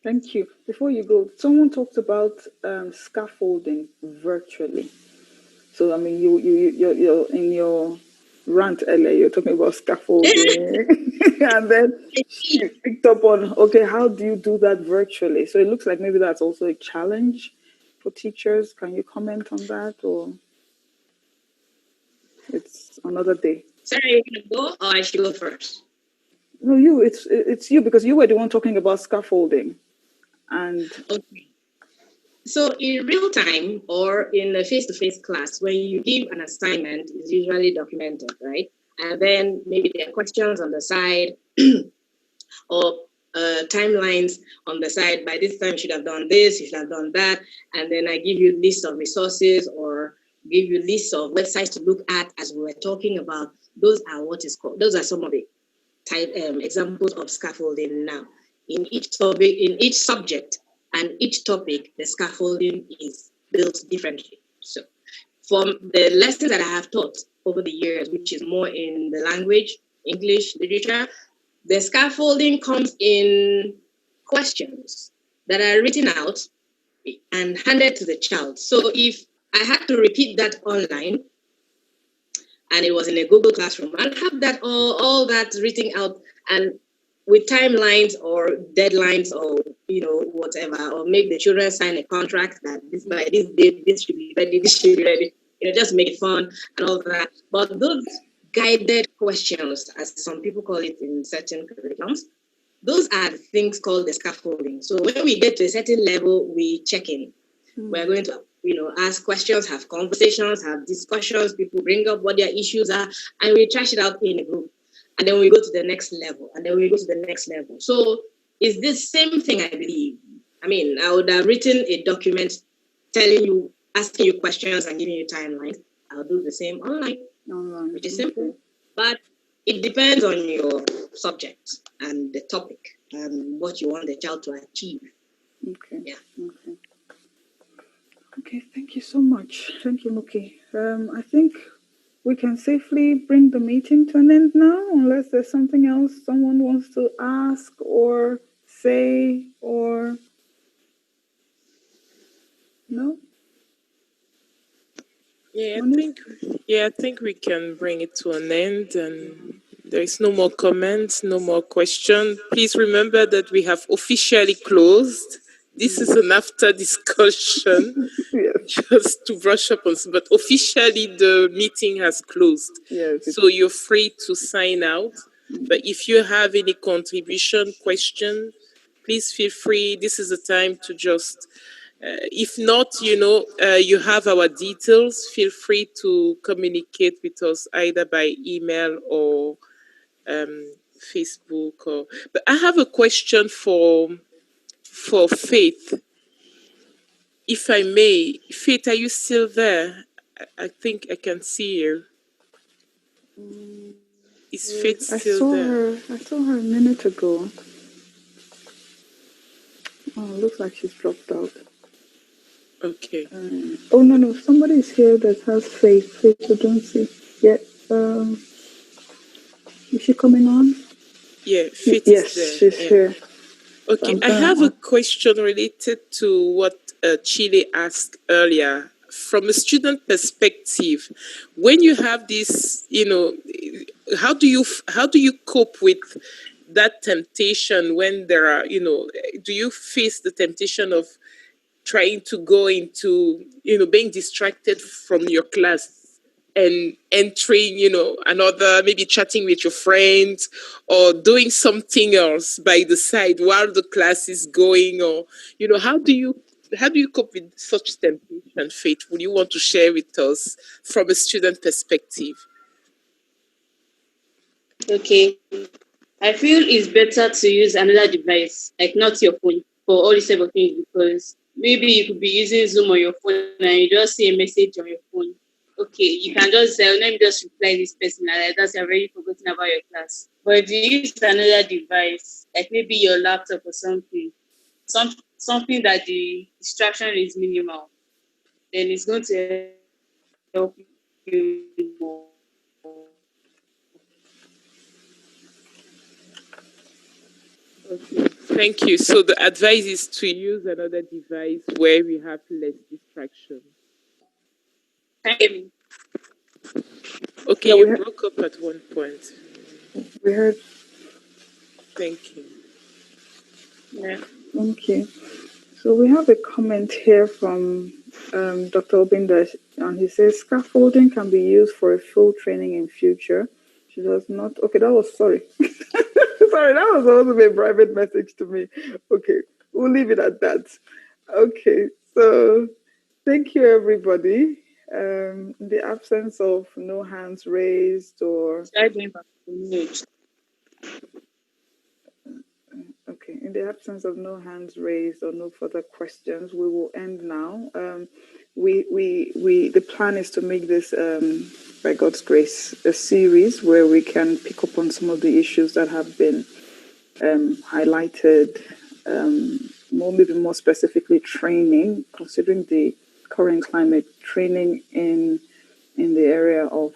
Thank you. Before you go, someone talked about scaffolding virtually. So, I mean, you're in your rant earlier, you're talking about scaffolding. And then you picked up on, okay, how do you do that virtually? So it looks like maybe that's also a challenge for teachers. Can you comment on that, or it's another day? Sorry, are you going to go, or I should go first? No, it's you, because you were the one talking about scaffolding. And okay. So in real time or in a face-to-face class, when you give an assignment, it's usually documented, right? And then maybe there are questions on the side or timelines on the side. By this time, you should have done this, you should have done that. And then I give you a list of resources or give you a list of websites to look at as we were talking about. Those are some of the examples of scaffolding now. In each subject and each topic, the scaffolding is built differently. So from the lessons that I have taught over the years, which is more in the language, English, literature, the scaffolding comes in questions that are written out and handed to the child. So if I had to repeat that online and it was in a Google Classroom, I'll have that all that written out and with timelines or deadlines or whatever, or make the children sign a contract that this by this date this should be ready, this should be ready. Just make it fun and all that. But those guided questions, as some people call it in certain curriculums, those are things called the scaffolding. So when we get to a certain level, we check in. We're going to, ask questions, have conversations, have discussions. People bring up what their issues are, and we trash it out in a group. And then we go to the next level, and then we go to the next level. So it's this same thing, I believe. I mean, I would have written a document telling you, asking you questions and giving you timelines. I'll do the same online, which is simple. But it depends on your subject and the topic and what you want the child to achieve. Okay. Yeah. Okay. Okay, thank you so much. Thank you, Muki. I think we can safely bring the meeting to an end now, unless there's something else someone wants to ask or say or... No? Yeah, I think we can bring it to an end, and there is no more comments, no more question. Please remember that we have officially closed. This is an after discussion, just to brush up on, but officially the meeting has closed. Yes. So you're free to sign out. But if you have any contribution, question, please feel free. This is the time to just... if not, you have our details. Feel free to communicate with us either by email or Facebook. But I have a question for Faith. If I may, Faith, are you still there? I think I can see you. Is Faith still there? I saw her a minute ago. Oh, looks like she's dropped out. Okay. Oh, no. Somebody is here that has Faith. Faith, I don't see. Yeah. Is she coming on? Yeah, Faith yes, is there. She's here. Okay, I have a question related to what Chile asked earlier. From a student perspective, when you have this, how do you cope with that temptation when there are, do you face the temptation of trying to go into, being distracted from your class and entering, another, maybe chatting with your friends or doing something else by the side while the class is going, or, how do you cope with such temptation, Faith? Would you want to share with us from a student perspective? Okay. I feel it's better to use another device, like not your phone, for all these type of things, because maybe you could be using Zoom on your phone and you just see a message on your phone. Okay, you can just say, let me just reply this person, and that's you're already forgotten about your class. But if you use another device, like maybe your laptop or something that the distraction is minimal, then it's going to help you more. Okay, thank you. So the advice is to use another device where we have less distraction. Okay, you broke up at one point. We heard. Thank you. Yeah. Thank you. So we have a comment here from Dr. Obinda, and he says scaffolding can be used for a full training in future. She does not. Okay, that was sorry. Sorry, that was also a private message to me. Okay, we'll leave it at that. Okay, so thank you, everybody. In the absence of no hands raised or... Okay, in the absence of no hands raised or no further questions, we will end now. The plan is to make this, by God's grace, a series where we can pick up on some of the issues that have been highlighted, maybe more specifically training, considering the current climate, training in the area of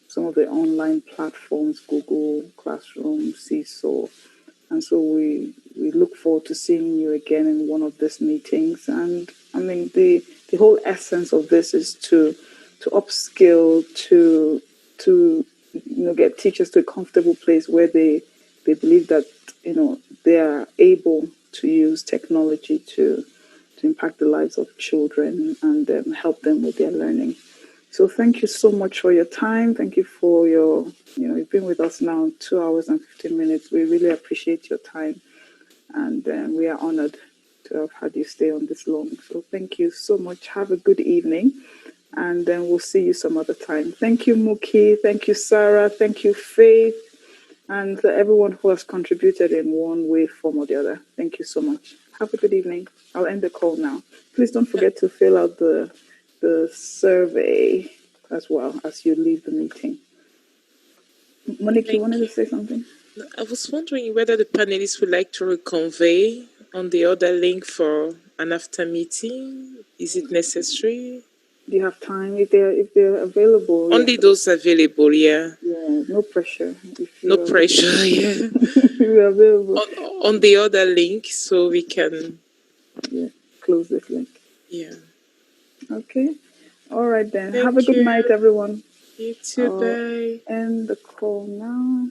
some of the online platforms, Google Classroom, Seesaw. And so we we look forward to seeing you again in one of these meetings. And I mean, the whole essence of this is to upskill, to get teachers to a comfortable place where they believe that they are able to use technology to impact the lives of children and help them with their learning. So thank you so much for your time. Thank you for your, you've been with us now 2 hours and 15 minutes. We really appreciate your time. And we are honored to have had you stay on this long. So thank you so much. Have a good evening. And then we'll see you some other time. Thank you, Muki. Thank you, Sarah. Thank you, Faith. And everyone who has contributed in one way, form, or the other. Thank you so much. Have a good evening. I'll end the call now. Please don't forget to fill out the survey as well as you leave the meeting. Monique, you wanted to say something? I was wondering whether the panelists would like to reconvey on the other link for an after meeting. Is it necessary? Do you have time if they're available? Only those available, yeah. Yeah, no pressure. No pressure, yeah. If you're available. On the other link, so we can close this link. Yeah. Okay. All right then. Thank Have a good you. night, everyone. You too. Bye. End the call now.